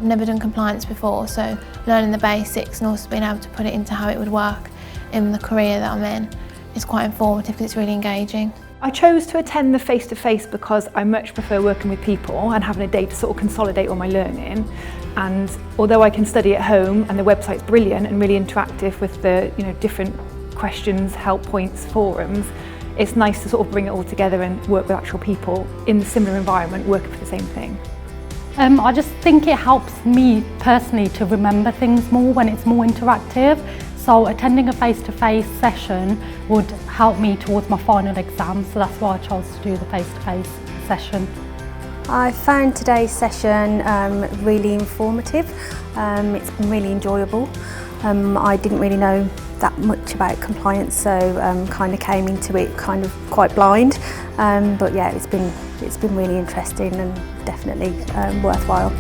never done compliance before, so learning the basics and also being able to put it into how it would work in the career that I'm in is quite informative because it's really engaging. I chose to attend the face-to-face because I much prefer working with people and having a day to sort of consolidate all my learning. And although I can study at home and the website's brilliant and really interactive with the different questions, help points, forums, it's nice to sort of bring it all together and work with actual people in a similar environment working for the same thing. I just think it helps me personally to remember things more when it's more interactive. So attending a face-to-face session would help me towards my final exam, so that's why I chose to do the face-to-face session. I found today's session really informative. It's been really enjoyable. I didn't really know that much about compliance, so kind of came into it kind of quite blind. But yeah, it's been really interesting and definitely worthwhile.